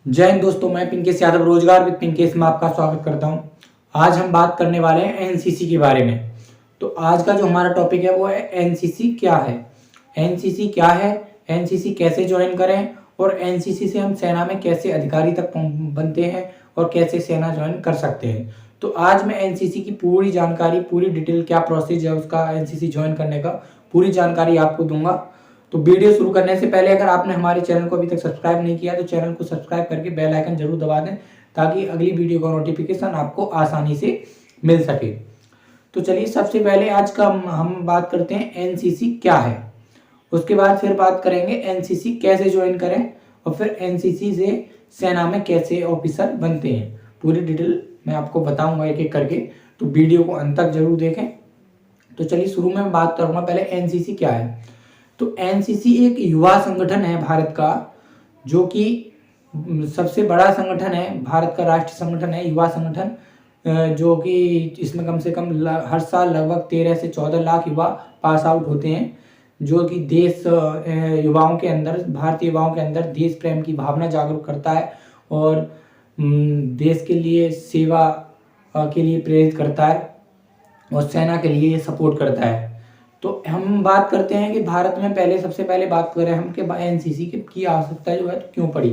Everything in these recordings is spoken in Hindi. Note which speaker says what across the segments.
Speaker 1: जय हिंद दोस्तों, मैं पिंकेश यादव रोजगार विद पिंकेश में आपका स्वागत करता हूं। आज हम बात करने वाले हैं एनसीसी के बारे में। तो आज का जो हमारा टॉपिक है वो है एनसीसी क्या है। एनसीसी क्या है, एनसीसी कैसे ज्वाइन करें और एनसीसी से हम सेना में कैसे अधिकारी तक बनते हैं और कैसे सेना ज्वाइन कर सकते हैं। तो आज मैं एनसीसी की पूरी जानकारी, पूरी डिटेल, क्या प्रोसेस है उसका एनसीसी ज्वाइन करने का, पूरी जानकारी आपको दूंगा। तो वीडियो शुरू करने से पहले अगर आपने हमारे चैनल को अभी तक सब्सक्राइब नहीं किया तो चैनल को सब्सक्राइब करके बेल आइकन जरूर दबा दें ताकि अगली वीडियो का नोटिफिकेशन आपको आसानी से मिल सके। तो चलिए सबसे पहले आज का हम बात करते हैं एनसीसी क्या है। उसके बाद फिर बात करेंगे एनसीसी कैसे ज्वाइन करें और फिर एनसीसी से सेना में कैसे ऑफिसर बनते हैं। पूरी डिटेल मैं आपको बताऊंगा एक एक करके, तो वीडियो को अंत तक जरूर देखें। तो चलिए शुरू में मैं बात करूंगा पहले एनसीसी क्या है। तो एनसीसी एक युवा संगठन है भारत का, जो कि सबसे बड़ा संगठन है, भारत का राष्ट्रीय संगठन है, युवा संगठन, जो कि इसमें कम से कम हर साल लगभग 13 से 14 लाख युवा पास आउट होते हैं, जो कि देश युवाओं के अंदर, भारतीय युवाओं के अंदर देश प्रेम की भावना जागरूक करता है और देश के लिए सेवा के लिए प्रेरित करता है और सेना के लिए सपोर्ट करता है। तो हम बात करते हैं कि भारत में पहले सबसे पहले बात करें हम कि एनसीसी की आवश्यकता जो है तो क्यों पड़ी।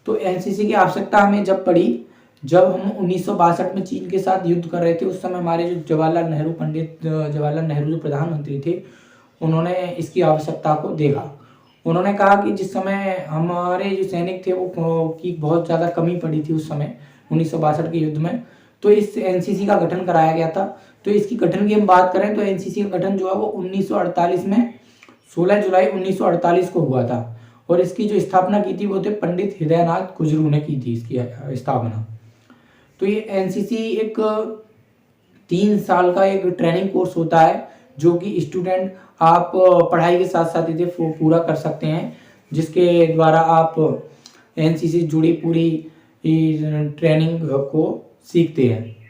Speaker 1: तो एनसीसी की आवश्यकता हमें जब पड़ी जब हम 1962 में चीन के साथ युद्ध कर रहे थे। उस समय हमारे जो पंडित जवाहरलाल नेहरू जो प्रधानमंत्री थे, उन्होंने इसकी आवश्यकता को देखा। उन्होंने कहा कि जिस समय हमारे जो सैनिक थे वो की बहुत ज़्यादा कमी पड़ी थी उस समय 1962 के युद्ध में, तो इस एनसीसी का गठन कराया गया था। तो इसकी गठन की हम बात करें तो एनसीसी का गठन जो है वो 1948 में 16 जुलाई 1948 को हुआ था और इसकी जो स्थापना की थी वो थे पंडित हृदयनाथ कुजरू ने की थी इसकी स्थापना। तो ये एनसीसी एक 3 साल का एक ट्रेनिंग कोर्स होता है जो कि स्टूडेंट आप पढ़ाई के साथ साथ इसे पूरा कर सकते हैं, जिसके द्वारा आप एनसीसी जुड़ी पूरी ट्रेनिंग को सीखते हैं।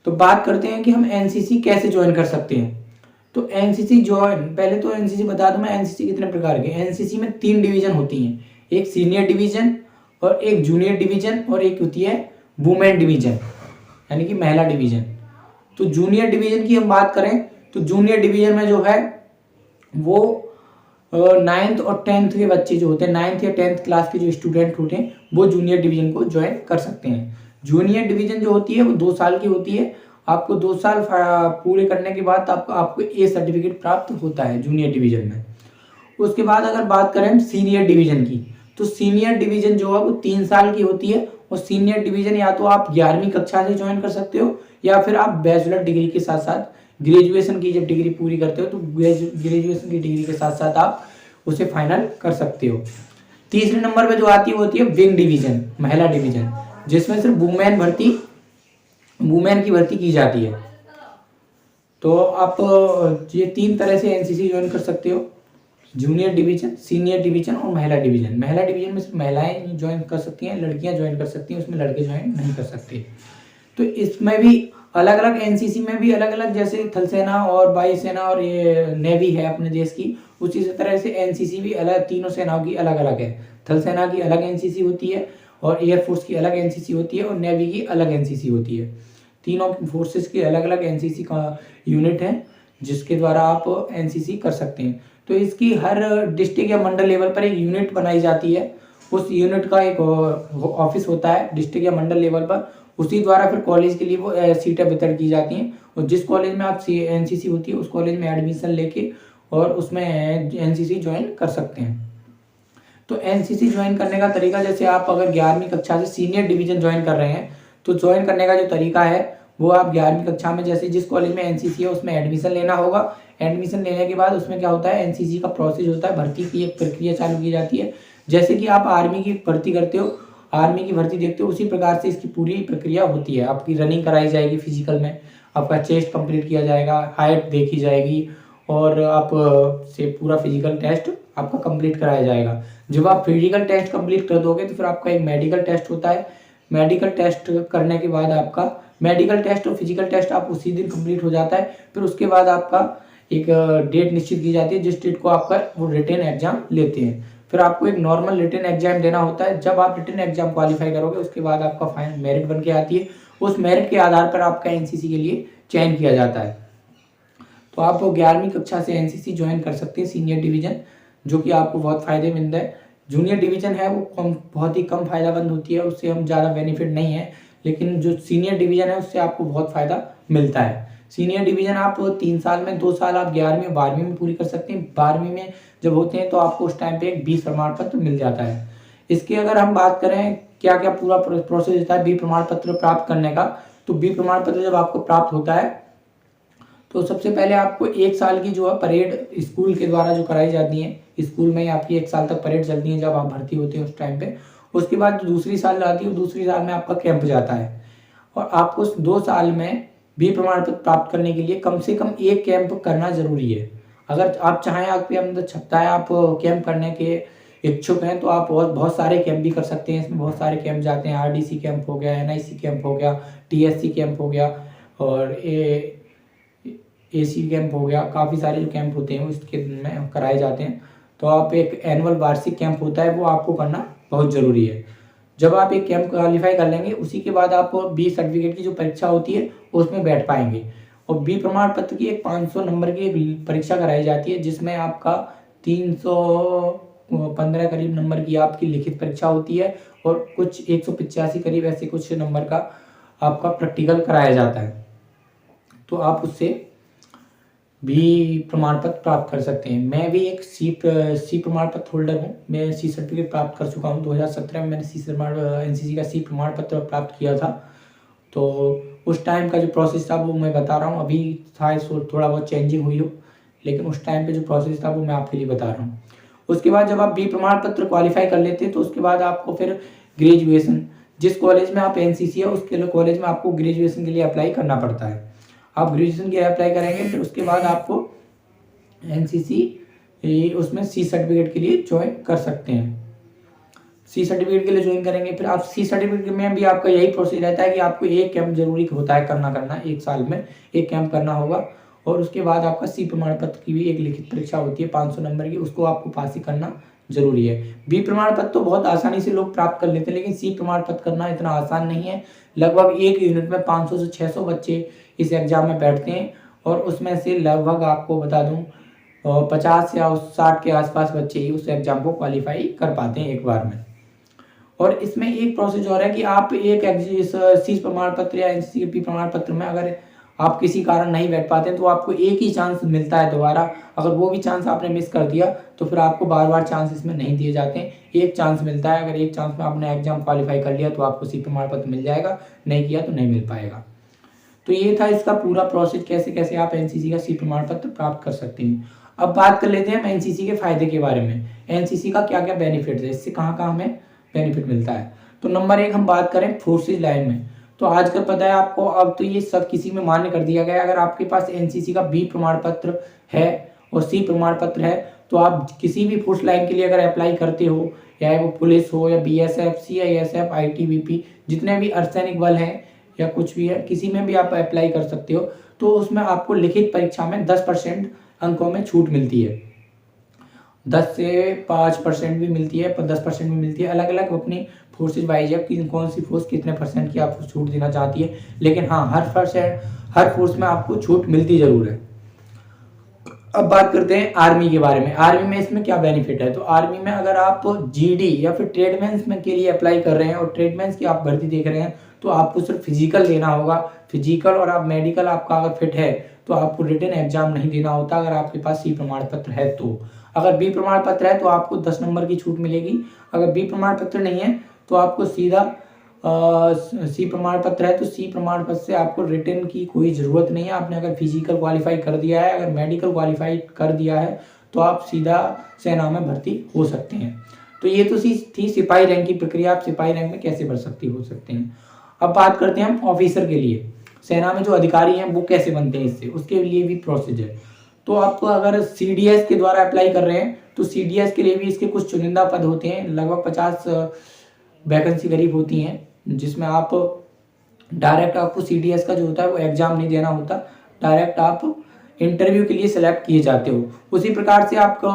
Speaker 1: तो बात करते हैं कि हम एनसीसी कैसे ज्वाइन कर सकते हैं। तो एनसीसी ज्वाइन, पहले तो एनसीसी बता दूं मैं एनसीसी कितने प्रकार के। एनसीसी में 3 डिवीजन होती हैं, एक सीनियर डिवीजन और एक जूनियर डिवीजन और एक होती है वुमेन डिवीजन, यानी कि महिला डिवीजन। तो जूनियर डिवीजन की हम बात करें तो जूनियर डिवीजन में जो है वो 9th और 10th के बच्चे जो होते हैं, 9th या 10th क्लास के जो स्टूडेंट होते हैं वो जूनियर डिवीजन को ज्वाइन कर सकते हैं। जूनियर डिवीजन जो होती है वो 2 साल की होती है। आपको 2 साल पूरे करने के बाद आपको ए सर्टिफिकेट प्राप्त होता है जूनियर डिवीजन में। उसके बाद अगर बात करें सीनियर डिवीजन की, तो सीनियर डिवीजन जो है वो 3 साल की होती है और सीनियर डिवीजन या तो आप 11वीं कक्षा से ज्वाइन कर सकते हो या फिर आप बैचलर डिग्री के साथ साथ ग्रेजुएशन की जब डिग्री पूरी करते हो तो ग्रेजुएशन की डिग्री के साथ साथ आप उसे फाइनल कर सकते हो। तीसरे नंबर पे जो आती है वो होती है विंग डिवीजन, महिला डिवीजन, जिसमें सिर्फ वुमेन की भर्ती की जाती है। तो आप ये 3 तरह से एनसीसी ज्वाइन कर सकते हो, जूनियर डिवीजन, सीनियर डिवीजन और महिला डिवीजन। महिला डिवीजन में सिर्फ महिलाएं ज्वाइन कर सकती हैं, लड़कियां ज्वाइन कर सकती हैं, उसमें लड़के ज्वाइन नहीं कर सकते। तो इसमें भी अलग अलग, एनसीसी में भी अलग अलग, जैसे थल सेना और वायुसेना और ये नेवी है अपने देश की, उसी तरह से एनसीसी भी अलग, तीनों सेनाओं की अलग अलग है। थल सेना की अलग एनसीसी होती है और एयरफोर्स की अलग एनसीसी होती है और नेवी की अलग एनसीसी होती है। तीनों फोर्सेस की अलग अलग एनसीसी का यूनिट है जिसके द्वारा आप एनसीसी कर सकते हैं। तो इसकी हर डिस्ट्रिक्ट या मंडल लेवल पर एक यूनिट बनाई जाती है, उस यूनिट का एक ऑफिस होता है डिस्ट्रिक्ट या मंडल लेवल पर, उसी द्वारा फिर कॉलेज के लिए वो सीटें वितरण की जाती हैं और जिस कॉलेज में आप एनसीसी होती है उस कॉलेज में एडमिशन लेके और उसमें एनसीसी ज्वाइन कर सकते हैं। तो एनसीसी ज्वाइन करने का तरीका, जैसे आप अगर 11वीं कक्षा से सीनियर डिवीजन ज्वाइन कर रहे हैं तो ज्वाइन करने का जो तरीका है वो आप 11वीं कक्षा में जैसे जिस कॉलेज में एनसीसी है उसमें एडमिशन लेना होगा। एडमिशन लेने के बाद उसमें क्या होता है, एनसीसी का प्रोसेस होता है, भर्ती की एक प्रक्रिया चालू की जाती है। जैसे कि आप आर्मी की भर्ती करते हो, आर्मी की भर्ती देखते हो, उसी प्रकार से इसकी पूरी प्रक्रिया होती है। आपकी रनिंग कराई जाएगी, फिजिकल में आपका चेस्ट कंप्लीट किया जाएगा, हाइट देखी जाएगी और आप से पूरा फिजिकल टेस्ट आपका कंप्लीट कराया जाएगा। जब आप फिजिकल टेस्ट कंप्लीट कर दोगे तो फिर आपका एक मेडिकल टेस्ट होता है। मेडिकल टेस्ट करने के बाद आपका मेडिकल टेस्ट और फिजिकल टेस्ट आप उसी दिन कंप्लीट हो जाता है। फिर उसके बाद आपका एक डेट निश्चित की जाती है जिस डेट को आपका वो रिटन एग्जाम लेते हैं। फिर आपको एक नॉर्मल रिटन एग्जाम देना होता है। जब आप रिटन एग्जाम क्वालिफाई करोगे उसके बाद आपका फाइनल मेरिट बन के आती है। उस मेरिट के आधार पर आपका एनसीसी के लिए चयन किया जाता है। तो आप 11वीं कक्षा से एनसीसी ज्वाइन कर सकते हैं सीनियर डिवीजन, जो कि आपको बहुत फायदेमंद है। जूनियर डिवीजन है वो बहुत ही कम फायदेमंद होती है, उससे हम ज़्यादा बेनिफिट नहीं है। लेकिन जो सीनियर डिवीजन है उससे आपको बहुत फ़ायदा मिलता है। सीनियर डिवीजन आप 3 साल में 2 साल आप 11वीं और 12वीं में पूरी कर सकते हैं। 12वीं में जब होते हैं तो आपको उस टाइम पे एक 20 प्रमाण पत्र मिल जाता है। इसकी अगर हम बात करें क्या क्या पूरा प्रोसेस होता है बी प्रमाण पत्र प्राप्त करने का, तो बी प्रमाण पत्र जब आपको प्राप्त होता है तो सबसे पहले आपको 1 साल की जो है परेड स्कूल के द्वारा जो कराई जाती है, स्कूल में ही आपकी 1 साल तक परेड चलती है जब आप भर्ती होते हैं उस टाइम पे। उसके बाद जो दूसरी साल आती है, दूसरी साल में आपका कैंप जाता है और आपको उस 2 साल में बी प्रमाण पत्र प्राप्त करने के लिए कम से कम 1 कैंप करना जरूरी है। अगर आप चाहें, आपके अंदर क्षमता है, आप कैंप करने के इच्छुक हैं, तो आप बहुत सारे कैंप भी कर सकते हैं। इसमें बहुत सारे कैंप जाते हैं। आरडीसी कैंप हो गया, एनआईसी कैंप हो गया, टीएससी कैंप हो गया और एसी कैंप हो गया। काफ़ी सारे जो कैंप होते हैं उसके में कराए जाते हैं। तो आप एक एनुअल वार्षिक कैंप होता है वो आपको करना बहुत ज़रूरी है। जब आप एक कैंप क्वालिफाई कर लेंगे उसी के बाद आप बी सर्टिफिकेट की जो परीक्षा होती है उसमें बैठ पाएंगे। और बी प्रमाण पत्र की एक 500 नंबर की एक परीक्षा कराई जाती है, जिसमें आपका 315 करीब नंबर की आपकी लिखित परीक्षा होती है और कुछ 185 करीब ऐसे कुछ नंबर का आपका प्रैक्टिकल कराया जाता है। तो आप उससे भी प्रमाण पत्र प्राप्त कर सकते हैं। मैं भी एक सी प्रमाण पत्र होल्डर हूँ। मैं सी सर्टिफिकेट प्राप्त कर चुका हूँ। 2017 में मैंने एनसीसी का सी प्रमाण पत्र प्राप्त किया था। तो उस टाइम का जो प्रोसेस था वो मैं बता रहा हूँ। अभी था थोड़ा बहुत चेंजिंग हुई हो, लेकिन उस टाइम पे जो प्रोसेस था वो मैं आपके लिए बता रहा हूँ। उसके बाद जब आप बी प्रमाण पत्र क्वालिफाई कर लेते हैं तो उसके बाद आपको फिर ग्रेजुएशन, जिस कॉलेज में आप एनसीसी है उसके कॉलेज में आपको ग्रेजुएशन के लिए अप्लाई करना पड़ता है। आप ग्रेजुएशन के लिए अप्लाई करेंगे, फिर उसके बाद आपको एनसीसी उसमें सी सर्टिफिकेट के लिए ज्वाइन कर सकते हैं। सी सर्टिफिकेट के लिए ज्वाइन करेंगे, फिर आप सी सर्टिफिकेट में भी आपका यही प्रोसेस रहता है कि आपको 1 कैंप जरूरी होता है करना 1 साल में 1 कैंप करना होगा। और उसके बाद आपका सी प्रमाण पत्र की भी एक लिखित परीक्षा होती है 500 नंबर की, उसको आपको पास ही करना जरूरी है। बी प्रमाण पत्र तो बहुत आसानी से लोग प्राप्त कर लेते हैं, लेकिन सी प्रमाण पत्र करना इतना आसान नहीं है। लगभग एक यूनिट में 500 से 600 बच्चे इस एग्जाम में बैठते हैं और उसमें से लगभग आपको बता दूं 50 या 60 के आसपास बच्चे ही उस एग्जाम को क्वालिफाई कर पाते हैं एक बार में। और इसमें एक प्रोसेस और है कि आप एक सी प्रमाण पत्र या एनसीसी प्रमाण पत्र में अगर आप किसी कारण नहीं बैठ पाते हैं तो आपको एक ही चांस मिलता है दोबारा। अगर वो भी चांस आपने मिस कर दिया तो फिर आपको बार बार चांस इसमें नहीं दिए जाते हैं। एक चांस मिलता है, अगर एक चांस में आपने एग्जाम क्वालिफाई कर लिया तो आपको सी प्रमाण पत्र मिल जाएगा, नहीं किया तो नहीं मिल पाएगा। तो ये था इसका पूरा प्रोसेस, कैसे कैसे आप एनसीसी का सी प्रमाण पत्र प्राप्त कर सकते हैं। अब बात कर लेते हैं हम एनसीसी के फायदे के बारे में। एनसीसी का क्या क्या बेनिफिट है, इससे कहाँ कहाँ हमें बेनिफिट मिलता है। तो नंबर 1 हम बात करें फोर्सेज लाइन में, तो आजकल पता है आपको, अब तो ये सब किसी में मान्य कर दिया गया है। अगर आपके पास एनसीसी का बी प्रमाण पत्र है और सी प्रमाण पत्र है तो आप किसी भी फोर्स लाइन के लिए अगर अप्लाई करते हो, या वो पुलिस हो या बीएसएफ, सीआईएसएफ, आईटीबीपी, जितने भी अर्धसैनिक बल हैं या कुछ भी है, किसी में भी आप अप्लाई कर सकते हो। तो उसमें आपको लिखित परीक्षा में 10% अंकों में छूट मिलती है। 10 से 5% भी मिलती है, 10% भी मिलती है। अलग अलग अपनी फोर्सेज वाइज है कि कौन सी फोर्स कितने % की आपको छूट देना चाहती है, लेकिन हाँ हर फोर्स में आपको छूट मिलती जरूर है। अब बात करते हैं आर्मी के बारे में। आर्मी में इसमें क्या बेनिफिट है, तो आर्मी में अगर आप जीडी या फिर ट्रेडमैन्स में के लिए अप्लाई कर रहे हैं और ट्रेडमैन्स की आप भर्ती देख रहे हैं तो आपको सिर्फ फिजिकल देना होगा। फिजिकल और आप मेडिकल आपका अगर फिट है तो आपको रिटन एग्जाम नहीं देना होता अगर आपके पास सी प्रमाण पत्र है। तो अगर बी प्रमाण पत्र है तो आपको 10 नंबर की छूट मिलेगी। अगर बी प्रमाण पत्र नहीं है तो आपको सीधा सी प्रमाण पत्र है तो सी प्रमाण पत्र से आपको रिटन की कोई ज़रूरत नहीं है। आपने अगर फिजिकल क्वालिफाई कर दिया है, अगर मेडिकल क्वालिफाई कर दिया है तो आप सीधा सेना में भर्ती हो सकते हैं। तो ये तो थी सिपाही रैंक की प्रक्रिया, आप सिपाही रैंक में कैसे हो सकते हैं। अब बात करते हैं हम ऑफिसर के लिए, सेना में जो अधिकारी हैं वो कैसे बनते हैं, इससे उसके लिए भी प्रोसेस है। तो आप अगर सीडीएस के द्वारा अप्लाई कर रहे हैं तो सीडीएस के लिए भी इसके कुछ चुनिंदा पद होते हैं, लगभग 50 वैकेंसी करीब होती हैं, जिसमें आप डायरेक्ट आपको सीडीएस का जो होता है वो एग्जाम नहीं देना होता, डायरेक्ट आप इंटरव्यू के लिए सिलेक्ट किए जाते हो। उसी प्रकार से आपको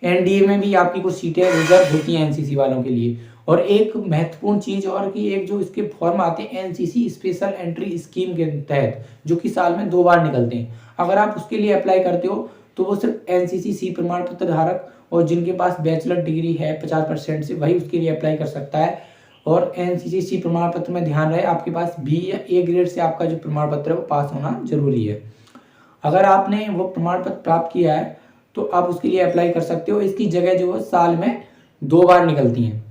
Speaker 1: एनडीए में भी आपकी कुछ सीटें रिजर्व होती हैं एनसीसी वालों के लिए। और एक महत्वपूर्ण चीज़ और कि एक जो इसके फॉर्म आते हैं एनसीसी स्पेशल एंट्री स्कीम के तहत, जो कि साल में 2 बार निकलते हैं। अगर आप उसके लिए अप्लाई करते हो तो वो सिर्फ एनसीसी सी प्रमाण पत्र धारक और जिनके पास बैचलर डिग्री है 50% से, वही उसके लिए अप्लाई कर सकता है। और एनसीसी सी प्रमाण पत्र में ध्यान रहे आपके पास बी या ए ग्रेड से आपका जो प्रमाण पत्र है वो पास होना जरूरी है। अगर आपने वो प्रमाण पत्र प्राप्त किया है तो आप उसके लिए अप्लाई कर सकते हो। इसकी जगह जो है साल में 2 बार निकलती हैं,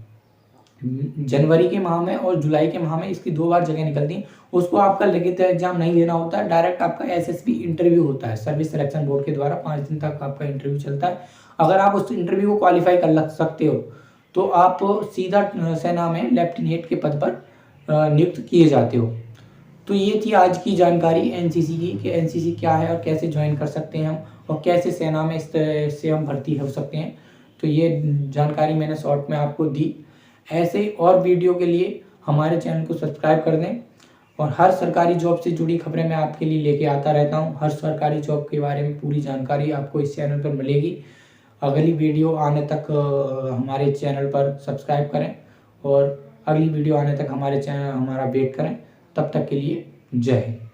Speaker 1: जनवरी के माह में और जुलाई के माह में इसकी 2 बार जगह निकलती हैं। उसको आपका लिखित एग्जाम नहीं देना होता है, डायरेक्ट आपका एसएसबी इंटरव्यू होता है सर्विस सिलेक्शन बोर्ड के द्वारा। 5 दिन तक आपका इंटरव्यू चलता है। अगर आप उस इंटरव्यू को क्वालिफाई कर सकते हो तो आप सीधा सेना में लेफ्टिनेंट के पद पर नियुक्त किए जाते हो। तो ये थी आज की जानकारी एनसीसी की कि एनसीसी क्या है और कैसे ज्वाइन कर सकते हैं हम, और कैसे सेना में इस तरह से हम भर्ती हो सकते हैं। तो ये जानकारी मैंने शॉर्ट में आपको दी। ऐसे और वीडियो के लिए हमारे चैनल को सब्सक्राइब कर दें, और हर सरकारी जॉब से जुड़ी खबरें मैं आपके लिए लेके आता रहता हूँ। हर सरकारी जॉब के बारे में पूरी जानकारी आपको इस चैनल पर मिलेगी। अगली वीडियो आने तक हमारे चैनल पर सब्सक्राइब करें, और अगली वीडियो आने तक हमारा वेट करें। तब तक के लिए जय हिंद।